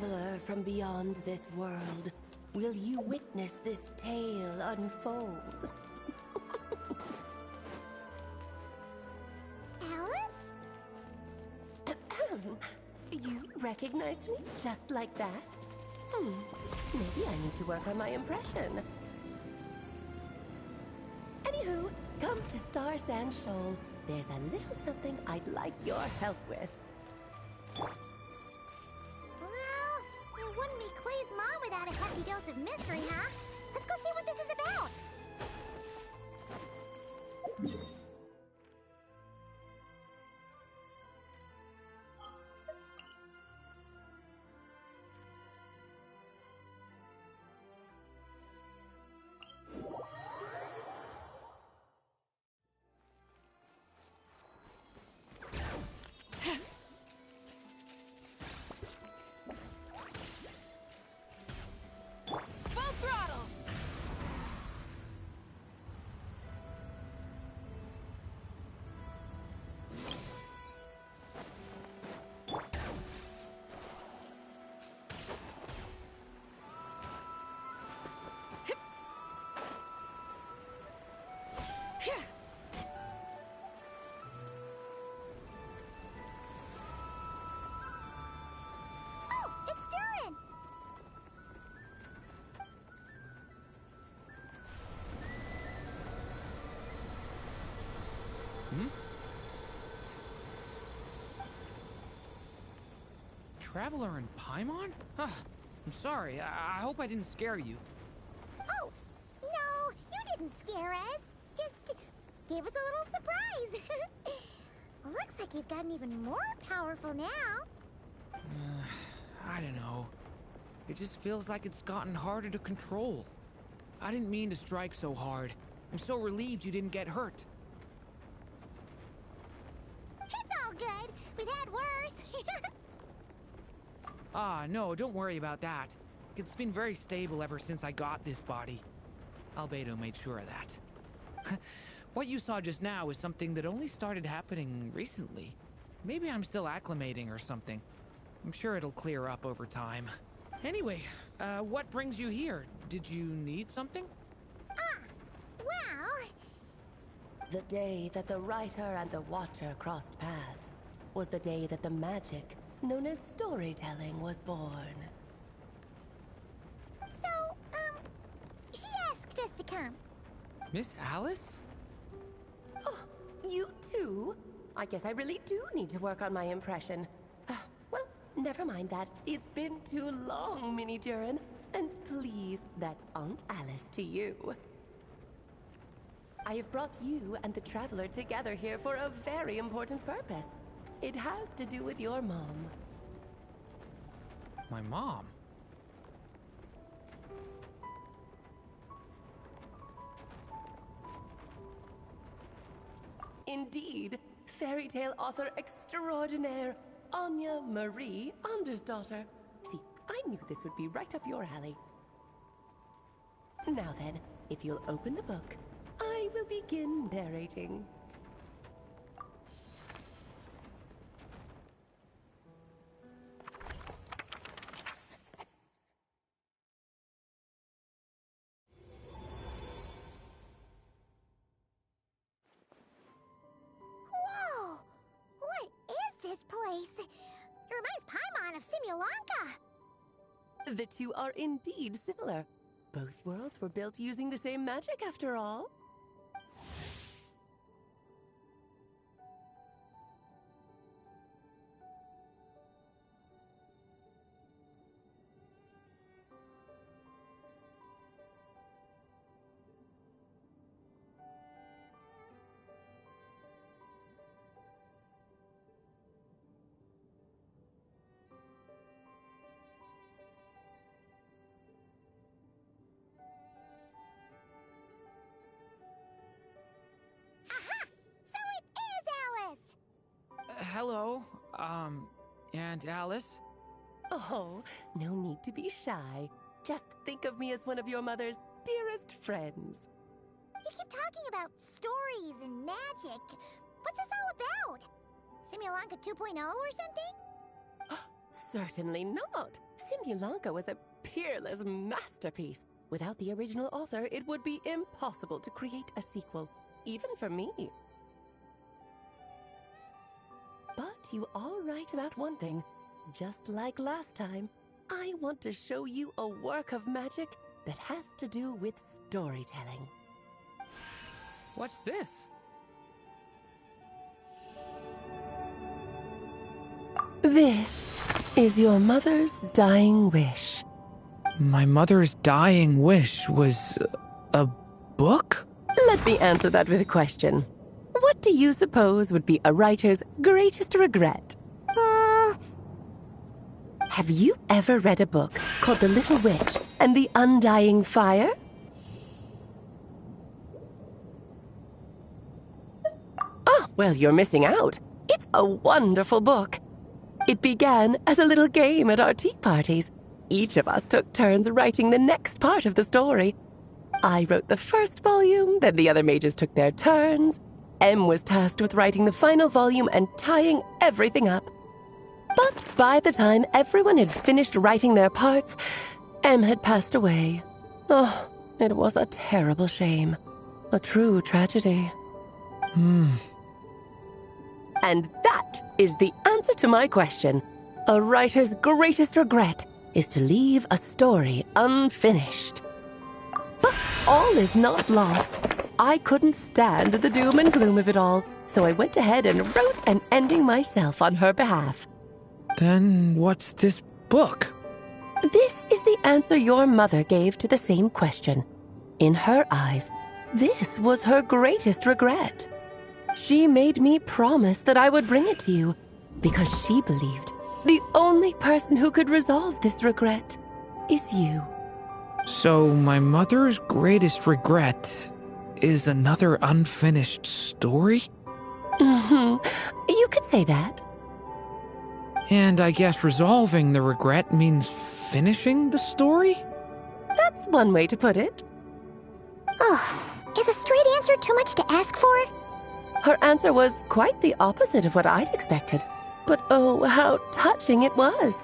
traveler from beyond this world, will you witness this tale unfold? Alice? You recognized me just like that? Maybe I need to work on my impression. Anywho, come to Star Sand Shoal. There's a little something I'd like your help with. Well, it wouldn't be Clay's mom without a hefty dose of mystery, huh? Let's go see what this is about. Full throttle! Oh, it's Durin! Traveler in Paimon? Huh, I'm sorry. I hope I didn't scare you. Oh, no, you didn't scare us. Just gave us a little surprise. Looks like you've gotten even more powerful now. I don't know. It just feels like it's gotten harder to control. I didn't mean to strike so hard. I'm so relieved you didn't get hurt. It's all good. We've had worse. Ah, no, don't worry about that. It's been very stable ever since I got this body. Albedo made sure of that. What you saw just now is something that only started happening recently. Maybe I'm still acclimating or something. I'm sure it'll clear up over time. Anyway, what brings you here? Did you need something? Well, The day that the writer and the watcher crossed paths was the day that the magic known as storytelling was born. so, she asked us to come. Miss Alice? Oh, you too? I guess I really do need to work on my impression. Well, never mind that. It's been too long, Mini Durin. And please, that's Aunt Alice to you. I have brought you and the Traveler together here for a very important purpose. It has to do with your mom. My mom? Indeed, fairy tale author extraordinaire, Anya Marie Andersdaughter. See, I knew this would be right up your alley. Now then, if you'll open the book, I will begin narrating. Whoa! What is this place? It reminds Paimon of Simulanka. The two are indeed similar. Both worlds were built using the same magic, after all. Aha! So it is Alice! Hello, Aunt Alice? Oh, no need to be shy. Just think of me as one of your mother's dearest friends. You keep talking about stories and magic. What's this all about? Simulanka 2.0 or something? Certainly not. Simulanka was a peerless masterpiece. Without the original author, it would be impossible to create a sequel, even for me. But you are right about one thing. Just like last time, I want to show you a work of magic that has to do with storytelling. What's this? This is your mother's dying wish. My mother's dying wish was a book? Let me answer that with a question. What do you suppose would be a writer's greatest regret? Have you ever read a book called The Little Witch and the Undying Fire? Oh, well, you're missing out. It's a wonderful book. It began as a little game at our tea parties. Each of us took turns writing the next part of the story. I wrote the first volume, then the other mages took their turns. Em was tasked with writing the final volume and tying everything up. But by the time everyone had finished writing their parts, Em had passed away. Oh, it was a terrible shame. A true tragedy. And that is the answer to my question. A writer's greatest regret is to leave a story unfinished. But all is not lost. I couldn't stand the doom and gloom of it all, so I went ahead and wrote an ending myself on her behalf. Then what's this book? This is the answer your mother gave to the same question. In her eyes, this was her greatest regret. She made me promise that I would bring it to you because she believed the only person who could resolve this regret is you. So my mother's greatest regret is another unfinished story? You could say that. And I guess resolving the regret means finishing the story? That's one way to put it. Oh, is a straight answer too much to ask for? Her answer was quite the opposite of what I'd expected. But oh, how touching it was.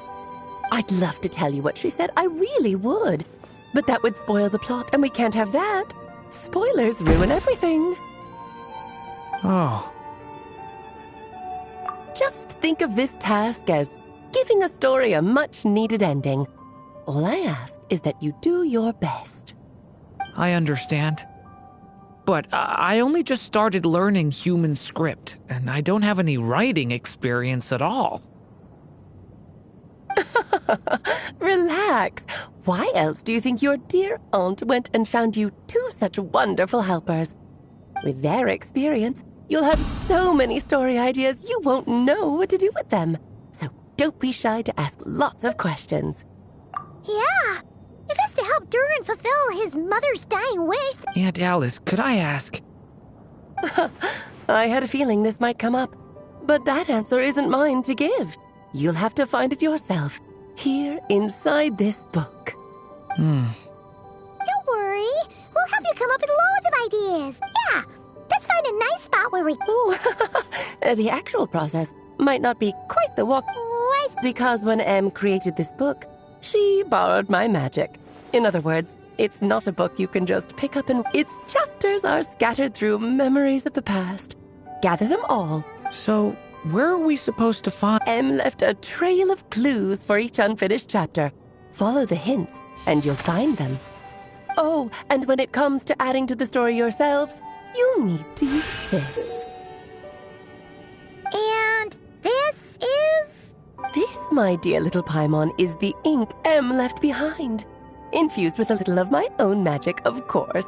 I'd love to tell you what she said, I really would. But that would spoil the plot, and we can't have that. Spoilers ruin everything. Oh. Just think of this task as giving a story a much-needed ending. All I ask is that you do your best. I understand. But I only just started learning human script, and I don't have any writing experience at all. Relax. Why else do you think your dear aunt went and found you two such wonderful helpers? With their experience, you'll have so many story ideas you won't know what to do with them. So don't be shy to ask lots of questions. Yeah, if it's to help Durin fulfill his mother's dying wish. Aunt Alice, could I ask? I had a feeling this might come up, but that answer isn't mine to give. You'll have to find it yourself, here inside this book. Don't worry, we'll help you come up with loads of ideas. Yeah, let's find a nice spot where we... Oh, the actual process might not be quite the walk... Because when Em created this book, she borrowed my magic. In other words, it's not a book you can just pick up and... Its chapters are scattered through memories of the past. Gather them all. So, where are we supposed to find... Em left a trail of clues for each unfinished chapter. Follow the hints, and you'll find them. Oh, and when it comes to adding to the story yourselves, you'll need to use this. And this is... This, my dear little Paimon, is the ink Em left behind. Infused with a little of my own magic, of course.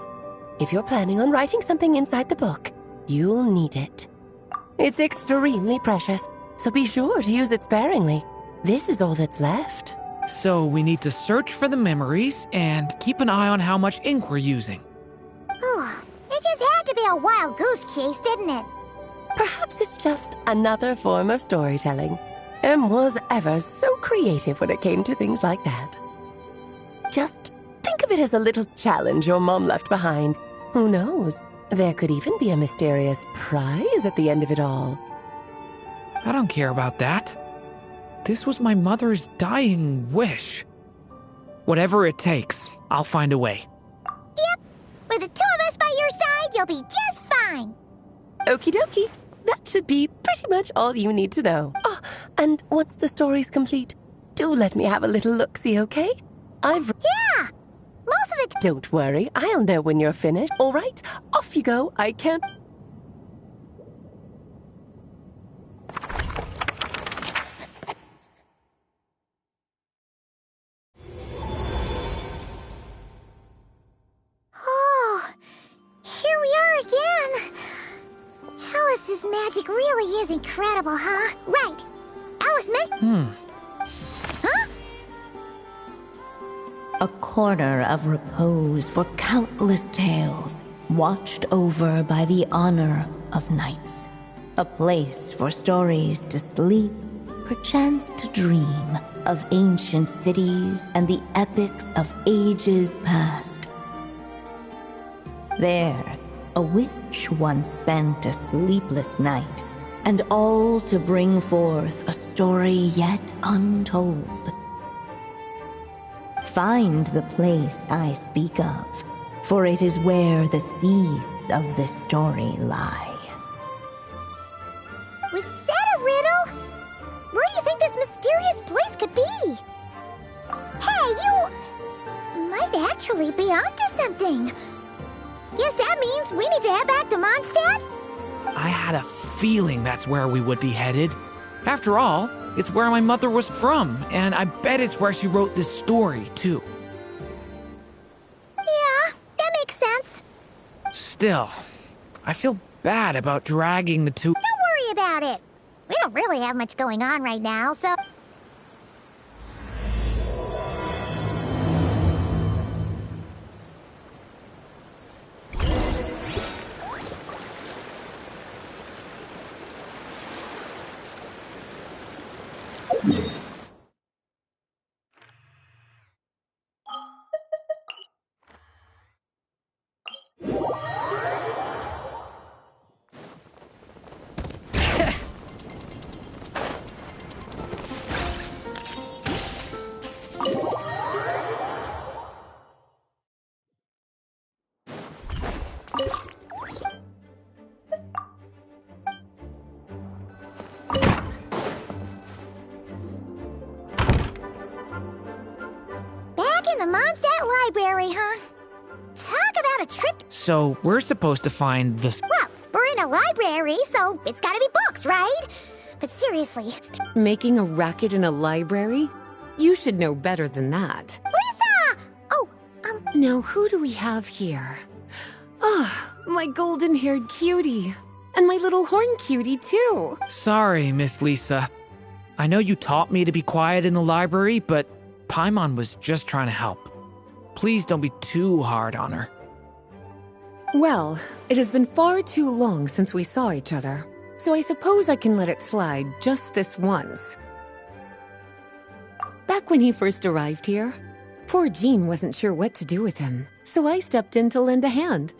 If you're planning on writing something inside the book, you'll need it. It's extremely precious, so be sure to use it sparingly. This is all that's left. So we need to search for the memories and keep an eye on how much ink we're using. Oh, it just had to be a wild goose chase, didn't it? Perhaps it's just another form of storytelling. Em was ever so creative when it came to things like that. Just think of it as a little challenge your mom left behind. Who knows? There could even be a mysterious prize at the end of it all. I don't care about that. this was my mother's dying wish. Whatever it takes, I'll find a way. Yep. With the two of us by your side, you'll be just fine. Okie dokie. That should be pretty much all you need to know. Oh, and once the story's complete, do let me have a little look-see, okay? Yeah! Most of the Don't worry, I'll know when you're finished. All right, off you go. I can't... Oh, here we are again. Alice's magic really is incredible, huh? Right. Alice mentioned... Huh? A corner of repose for countless tales, watched over by the honor of knights. A place for stories to sleep, perchance to dream of ancient cities and the epics of ages past. There, a witch once spent a sleepless night, and all to bring forth a story yet untold. Find the place I speak of, for it is where the seeds of this story lie. Was that a riddle? Where do you think this mysterious place could be? Hey, you might actually be onto something. Guess that means we need to head back to Mondstadt? I had a feeling that's where we would be headed. After all, it's where my mother was from, and I bet it's where she wrote this story, too. Yeah, that makes sense. Still, I feel bad about dragging the two... Don't worry about it. We don't really have much going on right now, so... Back in the Mondstadt Library, huh? Talk about a trip. So, we're supposed to find the... Well, we're in a library, so it's gotta be books, right? But seriously, Making a racket in a library? You should know better than that. Lisa! Oh, Now, who do we have here? Ah, my golden-haired cutie. And my little horn cutie, too. Sorry, Miss Lisa. I know you taught me to be quiet in the library, but Paimon was just trying to help. Please don't be too hard on her. Well, it has been far too long since we saw each other, so I suppose I can let it slide just this once. Back when he first arrived here, poor Jean wasn't sure what to do with him, so I stepped in to lend a hand.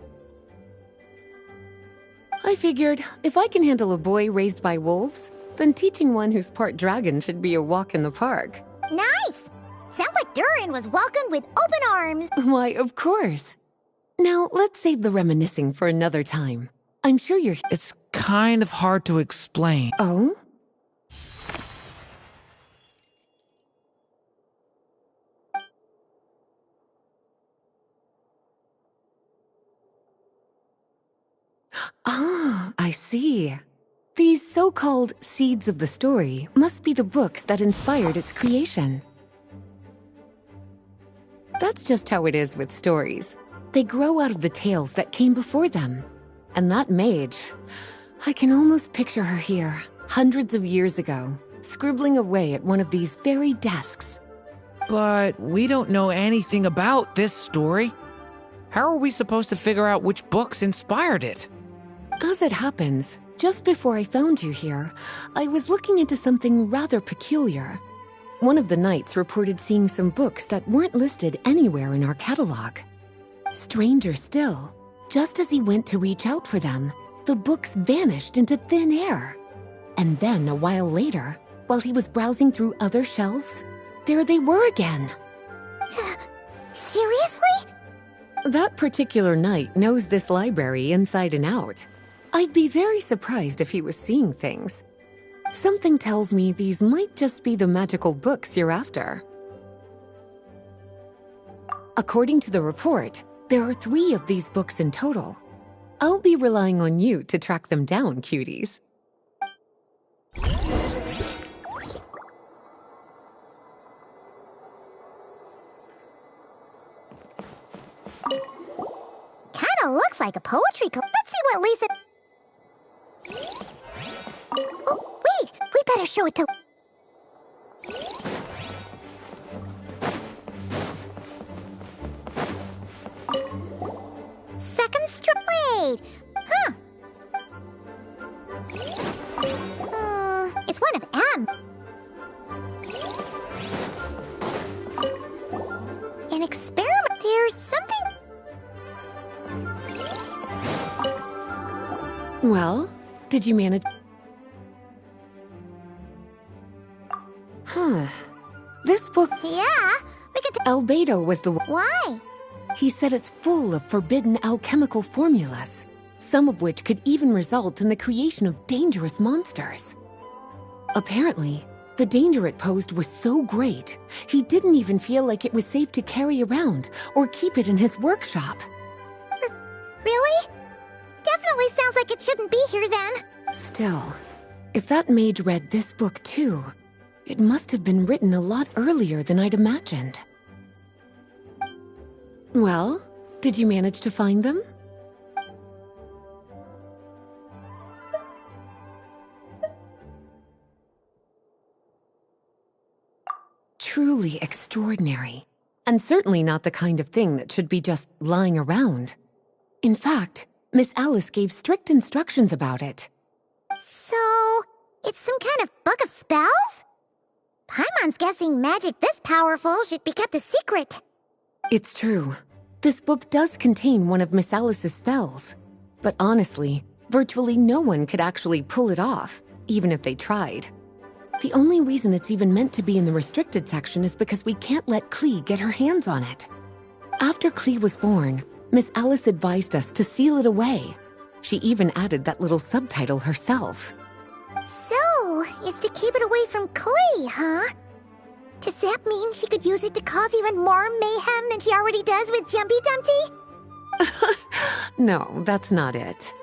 I figured, if I can handle a boy raised by wolves, then teaching one who's part dragon should be a walk in the park. nice! Sounds like Durin was welcomed with open arms. Why, of course. Now, let's save the reminiscing for another time. I'm sure you're... It's kind of hard to explain. Oh? Ah, I see. These so-called seeds of the story must be the books that inspired its creation. That's just how it is with stories. They grow out of the tales that came before them. And that mage, I can almost picture her here, hundreds of years ago, scribbling away at one of these very desks. But we don't know anything about this story. How are we supposed to figure out which books inspired it? As it happens, just before I found you here, I was looking into something rather peculiar. One of the knights reported seeing some books that weren't listed anywhere in our catalog. Stranger still, just as he went to reach out for them, the books vanished into thin air. And then, a while later, while he was browsing through other shelves, there they were again. Seriously? That particular knight knows this library inside and out. I'd be very surprised if he was seeing things. Something tells me these might just be the magical books you're after. According to the report, there are 3 of these books in total. I'll be relying on you to track them down, cuties. Kinda looks like a poetry Let's see what Lisa... Oh, wait! We better show it to... Second wait! Huh. It's one of M. An experiment. There's something... Well, did you manage? This book... Yeah, we could... Albedo was the... Why? He said it's full of forbidden alchemical formulas, some of which could even result in the creation of dangerous monsters. Apparently, the danger it posed was so great, he didn't even feel like it was safe to carry around or keep it in his workshop. Really? Definitely sounds like it shouldn't be here then. Still, if that mage read this book too, it must have been written a lot earlier than I'd imagined. Well, did you manage to find them? Truly extraordinary, and certainly not the kind of thing that should be just lying around. In fact, Miss Alice gave strict instructions about it. So, it's some kind of book of spells? Paimon's guessing magic this powerful should be kept a secret. It's true. This book does contain one of Miss Alice's spells. But honestly, virtually no one could actually pull it off, even if they tried. The only reason it's even meant to be in the restricted section is because we can't let Klee get her hands on it. After Klee was born, Miss Alice advised us to seal it away. She even added that little subtitle herself. So, it's to keep it away from Klee, huh? Does that mean she could use it to cause even more mayhem than she already does with Jumpy Dumpty? No, that's not it.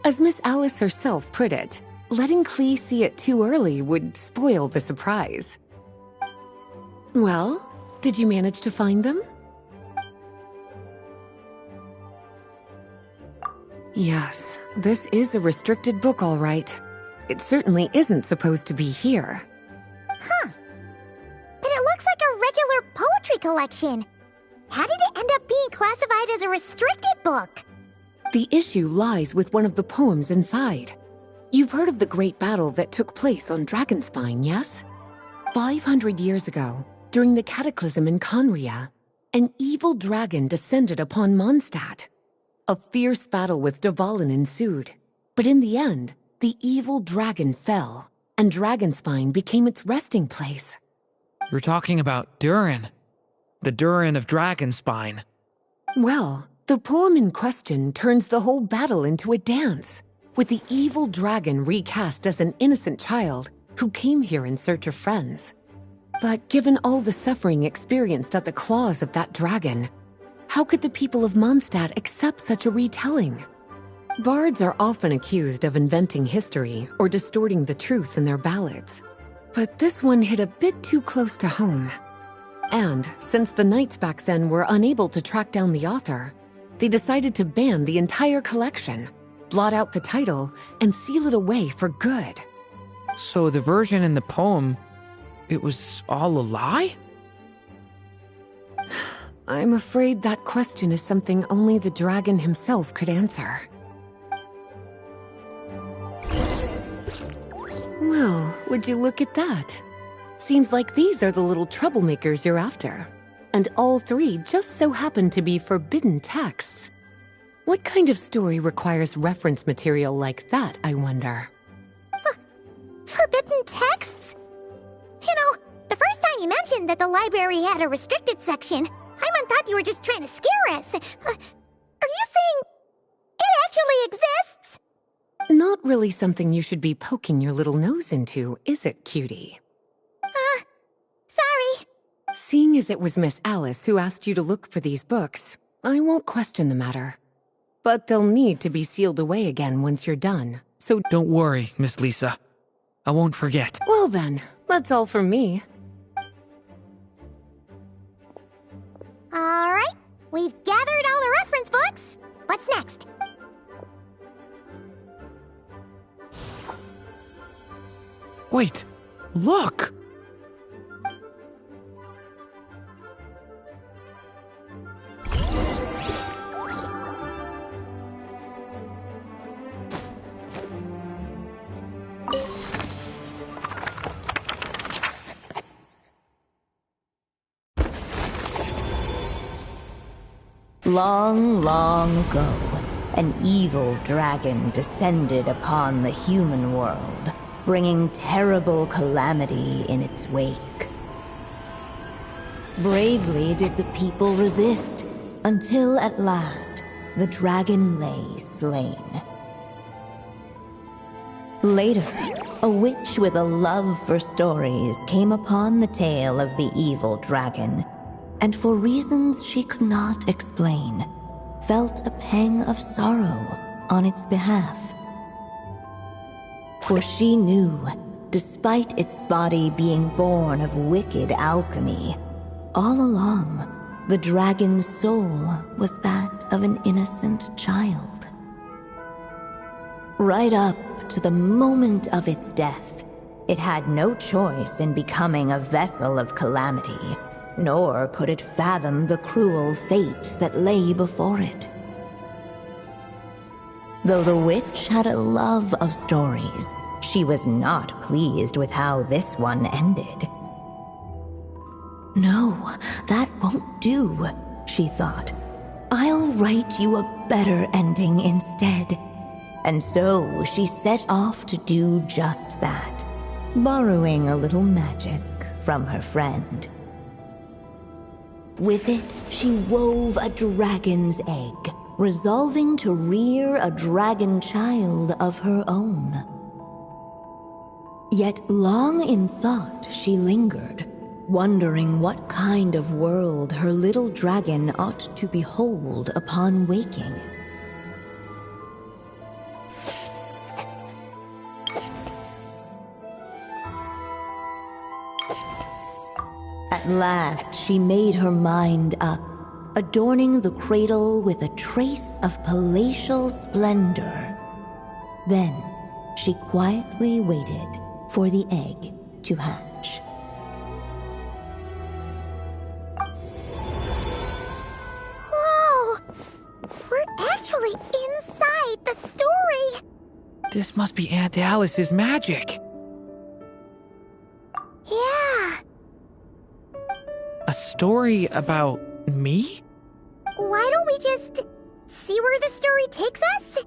As Miss Alice herself put it, letting Klee see it too early would spoil the surprise. Well, did you manage to find them? Yes, this is a restricted book, all right. It certainly isn't supposed to be here. Huh. But it looks like a regular poetry collection. How did it end up being classified as a restricted book? The issue lies with one of the poems inside. You've heard of the great battle that took place on Dragonspine, yes? 500 years ago, during the cataclysm in Conria, an evil dragon descended upon Mondstadt. A fierce battle with Dvalin ensued, but in the end, the evil dragon fell, and Dragonspine became its resting place. You're talking about Durin. The Durin of Dragonspine. Well, the poem in question turns the whole battle into a dance, with the evil dragon recast as an innocent child who came here in search of friends. But given all the suffering experienced at the claws of that dragon, how could the people of Mondstadt accept such a retelling? Bards are often accused of inventing history or distorting the truth in their ballads. But this one hit a bit too close to home. And since the knights back then were unable to track down the author, they decided to ban the entire collection, blot out the title, and seal it away for good. So the version in the poem, it was all a lie? I'm afraid that question is something only the dragon himself could answer. Well, would you look at that? Seems like these are the little troublemakers you're after. And all three just so happen to be forbidden texts. What kind of story requires reference material like that, I wonder? Forbidden texts? You know, the first time you mentioned that the library had a restricted section, I thought you were just trying to scare us. Are you saying it actually exists? Not really something you should be poking your little nose into, is it, cutie? Sorry. Seeing as it was Miss Alice who asked you to look for these books, I won't question the matter. But they'll need to be sealed away again once you're done, so Don't worry, Miss Lisa. I won't forget. well then, that's all from me. Alright, we've gathered all the reference books. What's next? Wait, look! Long, long ago, an evil dragon descended upon the human world, bringing terrible calamity in its wake. Bravely did the people resist, until at last, the dragon lay slain. Later, a witch with a love for stories came upon the tale of the evil dragon, and for reasons she could not explain, felt a pang of sorrow on its behalf. For she knew, despite its body being born of wicked alchemy, all along, the dragon's soul was that of an innocent child. Right up to the moment of its death, it had no choice in becoming a vessel of calamity, nor could it fathom the cruel fate that lay before it. Though the witch had a love of stories, she was not pleased with how this one ended. No, that won't do, she thought. I'll write you a better ending instead. And so she set off to do just that, borrowing a little magic from her friend. With it, she wove a dragon's egg, resolving to rear a dragon child of her own. Yet long in thought she lingered, wondering what kind of world her little dragon ought to behold upon waking. At last, she made her mind up, adorning the cradle with a trace of palatial splendor. Then, she quietly waited for the egg to hatch. Whoa! We're actually inside the story! This must be Aunt Alice's magic. Yeah. A story about me? Why don't we just see where the story takes us?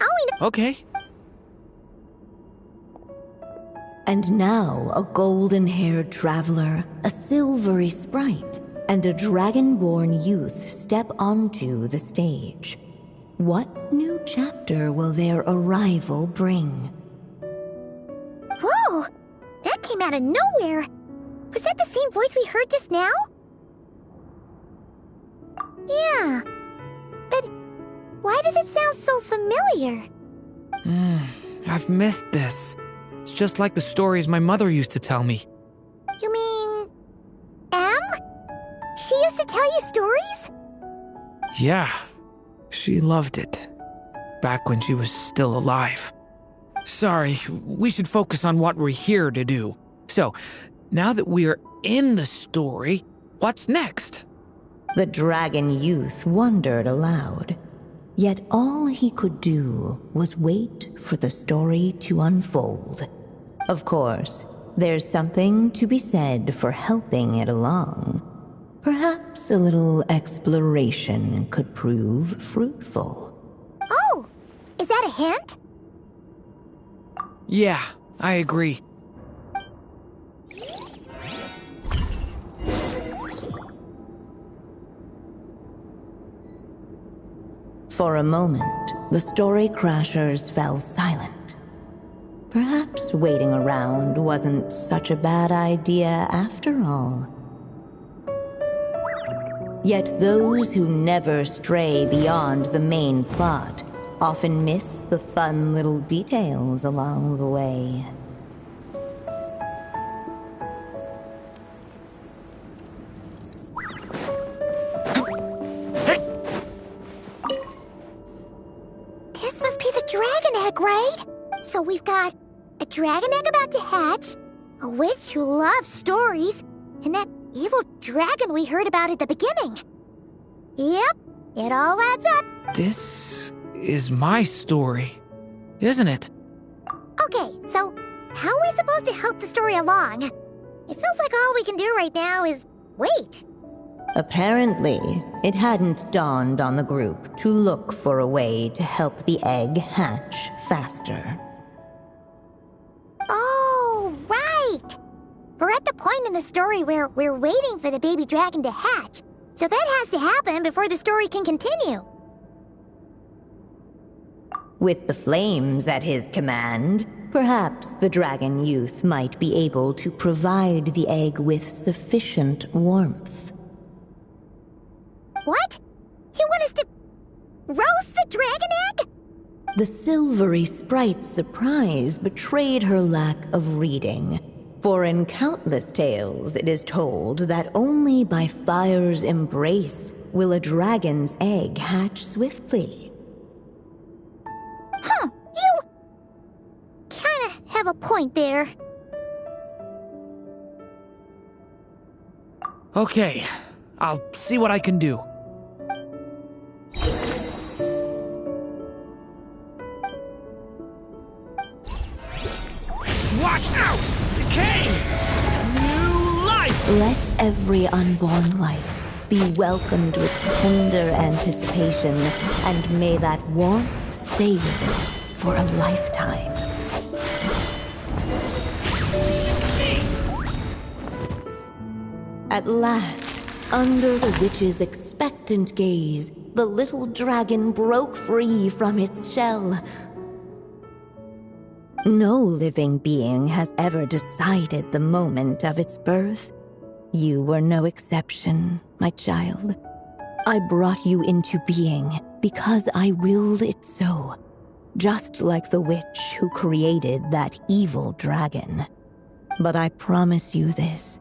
All we know. Okay. And now a golden-haired traveler, a silvery sprite, and a dragon-born youth step onto the stage. What new chapter will their arrival bring? Whoa! That came out of nowhere! Was that the same voice we heard just now? Yeah. But why does it sound so familiar? I've missed this. It's just like the stories my mother used to tell me. You mean... Em? She used to tell you stories? Yeah, she loved it. Back when she was still alive. Sorry, we should focus on what we're here to do. So, now that we're in the story, what's next? The dragon youth wondered aloud. Yet all he could do was wait for the story to unfold. Of course, there's something to be said for helping it along. Perhaps a little exploration could prove fruitful. Oh! Is that a hint? Yeah, I agree. For a moment, the story crashers fell silent. Perhaps waiting around wasn't such a bad idea after all. Yet those who never stray beyond the main plot often miss the fun little details along the way. This must be the dragon egg, right? So we've got a dragon egg about to hatch, a witch who loves stories, and that evil dragon we heard about at the beginning. Yep, it all adds up. This is my story, isn't it? Okay, so how are we supposed to help the story along? It feels like all we can do right now is wait. Apparently, it hadn't dawned on the group to look for a way to help the egg hatch faster. Oh, right! We're at the point in the story where we're waiting for the baby dragon to hatch, so that has to happen before the story can continue. With the flames at his command, perhaps the dragon youth might be able to provide the egg with sufficient warmth. What? You want us to roast the dragon egg? The silvery sprite's surprise betrayed her lack of reading, for in countless tales it is told that only by fire's embrace will a dragon's egg hatch swiftly. Huh, you kinda have a point there. Okay, I'll see what I can do. Watch out! Decay! New life! Let every unborn life be welcomed with tender anticipation, and may that warmth stay with it for a lifetime. At last, under the witch's expectant gaze, the little dragon broke free from its shell. No living being has ever decided the moment of its birth. You were no exception, my child. I brought you into being because I willed it so, just like the witch who created that evil dragon. But I promise you this,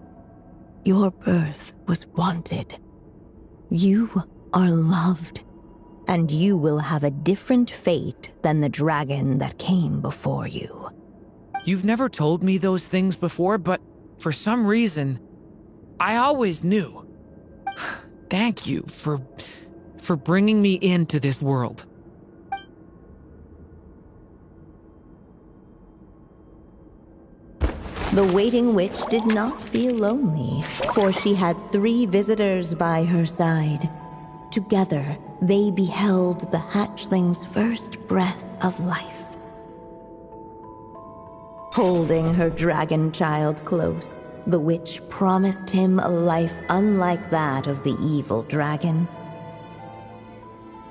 your birth was wanted. You are loved, and you will have a different fate than the dragon that came before you. You've never told me those things before, but for some reason, I always knew. Thank you for bringing me into this world. The waiting witch did not feel lonely, for she had 3 visitors by her side. Together, they beheld the hatchling's first breath of life. Holding her dragon child close, the witch promised him a life unlike that of the evil dragon.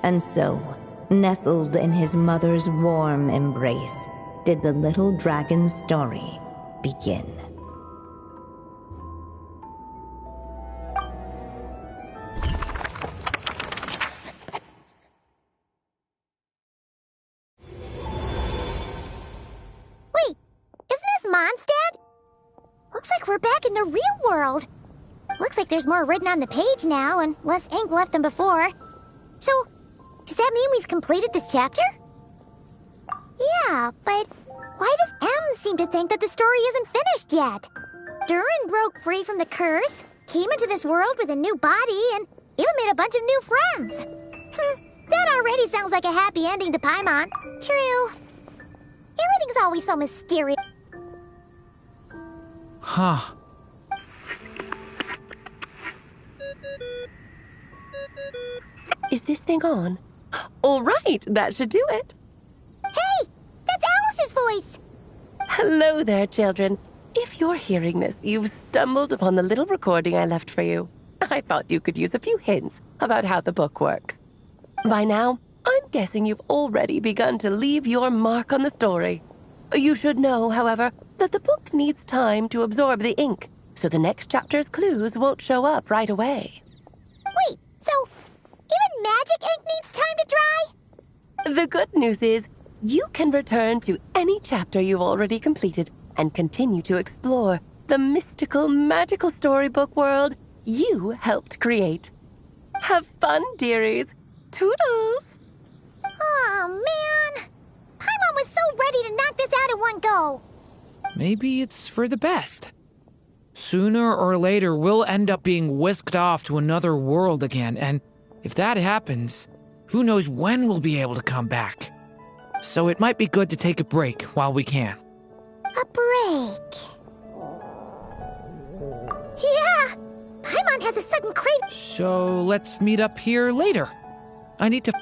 And so, nestled in his mother's warm embrace, did the little dragon's story begin. Wait, isn't this Mondstadt? Looks like we're back in the real world. Looks like there's more written on the page now and less ink left than before. So, does that mean we've completed this chapter? Yeah, but why does M seem to think that the story isn't finished yet? Durin broke free from the curse, came into this world with a new body, and even made a bunch of new friends. That already sounds like a happy ending to Paimon. True. Everything's always so mysterious. Huh. Is this thing on? All right, that should do it. Hey, that's Alice's voice. Hello there, children. If you're hearing this, you've stumbled upon the little recording I left for you. I thought you could use a few hints about how the book works. By now, I'm guessing you've already begun to leave your mark on the story. You should know, however, that the book needs time to absorb the ink, so the next chapter's clues won't show up right away. Wait, so even magic ink needs time to dry? The good news is, you can return to any chapter you've already completed and continue to explore the mystical, magical storybook world you helped create. Have fun, dearies. Toodles! Oh, man. Paimon was so ready to knock this out in one go. Maybe it's for the best. Sooner or later, we'll end up being whisked off to another world again, and if that happens, who knows when we'll be able to come back. So it might be good to take a break while we can. A break. Yeah, Paimon has a sudden craving. So let's meet up here later. I need to...